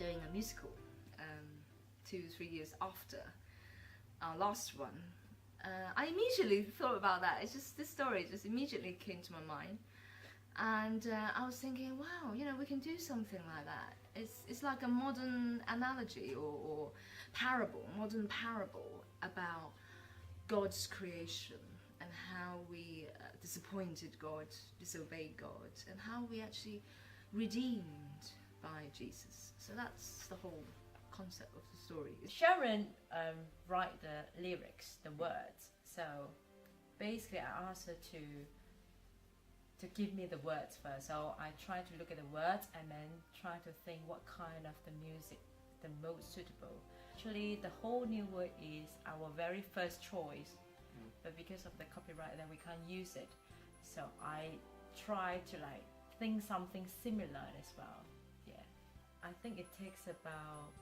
doing a musical 2-3 years after our last one. I immediately thought about that. It's just this story just immediately came to my mind, and I was thinking, wow, you know, we can do something like that. It's like a modern analogy or parable, modern parable about God's creation and how we disappointed God, disobeyed God, and how we actually redeemed by Jesus. So that's the whole concept of the story. Sharon write the lyrics, the words. So basically, I asked her to give me the words first. So I try to look at the words and then try to think what kind of the music the most suitable. Actually, the whole new word is our very first choice, but because of the copyright, then we can't use it. So I try to like think something similar as well. Yeah, I think it takes about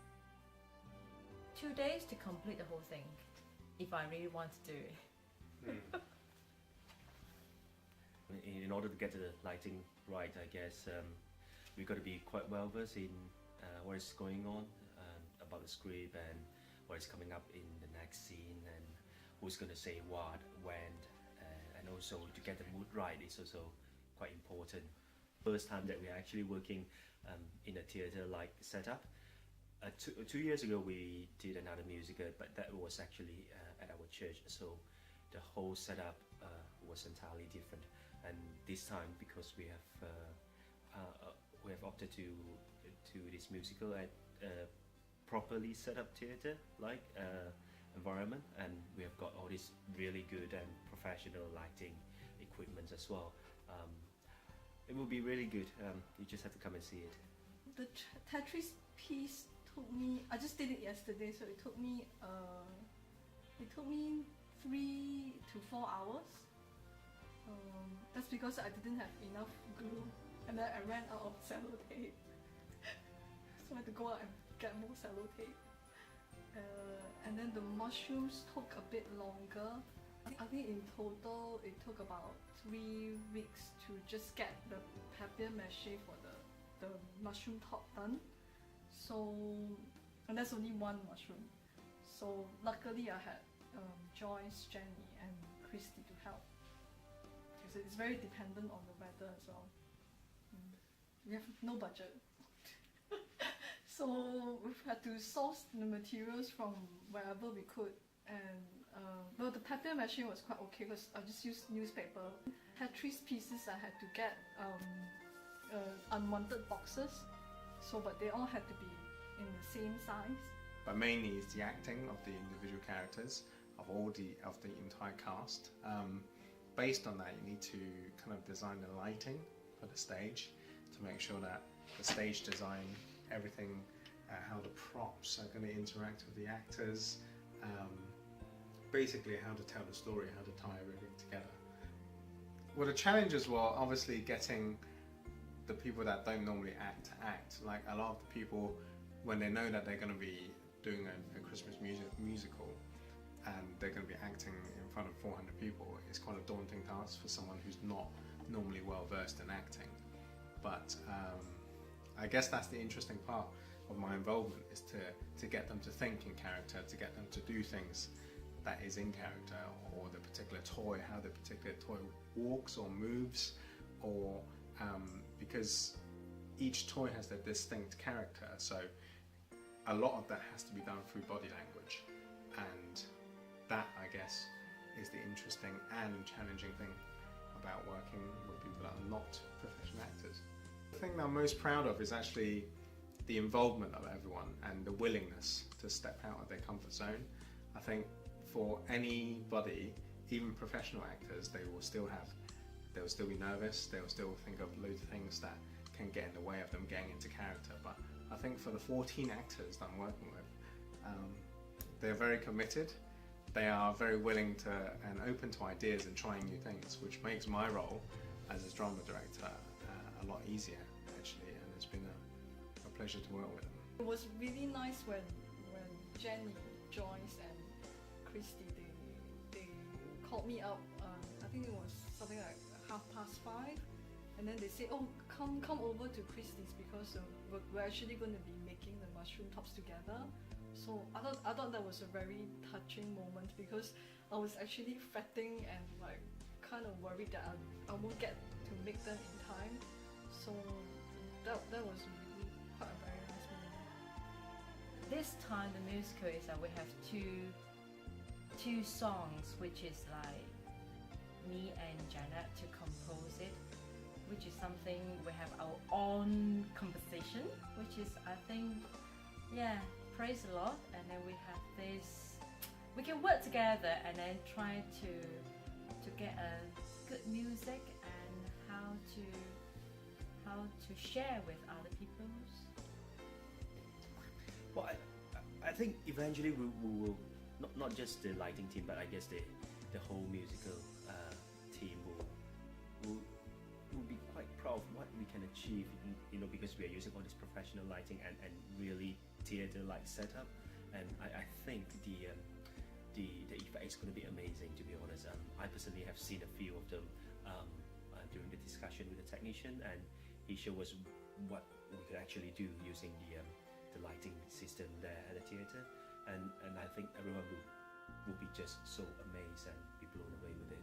2 days to complete the whole thing, if I really want to do it. In order to get the lighting right, I guess we've got to be quite well versed in what is going on about the script and what is coming up in the next scene and who's going to say what, when, and also to get the mood right is also quite important. First time that we're actually working in a theatre-like setup. 2 years ago we did another musical, but that was actually at our church, so the whole setup was entirely different. And this time, because we have opted to this musical at properly set up theatre like environment, and we have got all this really good and professional lighting equipment as well. It will be really good. You just have to come and see it. The Tetris piece took me, I just did it yesterday, so it took me 3 to 4 hours. That's because I didn't have enough glue, and then I ran out of sellotape. So I had to go out and get more sellotape. And then the mushrooms took a bit longer. I think in total it took about 3 weeks to just get the papier-mâché for the mushroom top done. So, and that's only one mushroom. So luckily I had Joyce, Jenny and Christy to help. Because it's very dependent on the weather as well. We have no budget. So we've had to source the materials from wherever we could, and well, the papier-mâché was quite okay because I just used newspaper. Tetris pieces I had to get unwanted boxes, so but they all had to be in the same size. But mainly it's the acting of the individual characters of the entire cast. Based on that, you need to kind of design the lighting for the stage to make sure that the stage design, everything, how the props are going to interact with the actors, basically how to tell the story, how to tie everything together. Well, the challenges were obviously getting the people that don't normally act to act. Like a lot of the people, when they know that they're going to be doing a Christmas musical and they're going to be acting in front of 400 people, it's quite a daunting task for someone who's not normally well versed in acting. But I guess that's the interesting part of my involvement, is to get them to think in character, to get them to do things that is in character, or the particular toy, how the particular toy walks or moves, or because each toy has their distinct character, so a lot of that has to be done through body language, and that, I guess, is the interesting and challenging thing about working with people that are not professional actors. The thing that I'm most proud of is actually the involvement of everyone and the willingness to step out of their comfort zone. I think for anybody, even professional actors, they'll still be nervous, they'll still think of loads of things that can get in the way of them getting into character. But I think for the 14 actors that I'm working with, they're very committed, they are very willing to and open to ideas and trying new things, which makes my role as a drama director a lot easier actually, and it's been a pleasure to work with them. It was really nice when Jenny, Joyce and Christy, they called me up, I think it was something like 5:30, and then they say, oh, come over to Christie's because we're actually going to be making the mushroom tops together. So I thought that was a very touching moment because I was actually fretting and like kind of worried that I won't get to make them in time. So that was really quite a very nice moment. This time the musical is that we have two songs, which is like me and Janet to compose it, which is something we have our own composition, which is I think, yeah, praise the Lord. And then we have this, we can work together and then try to get a good music and how to share with other people. Well, I think eventually we will not just the lighting team, but I guess the whole musical team will be quite proud of what we can achieve, because we are using all this professional lighting and really theater-like setup, and I think the effect is going to be amazing, to be honest. I personally have seen a few of them during the discussion with the technician, and he showed us what we could actually do using the lighting system there at the theater, and I think everyone will be just so amazed and be blown away with it.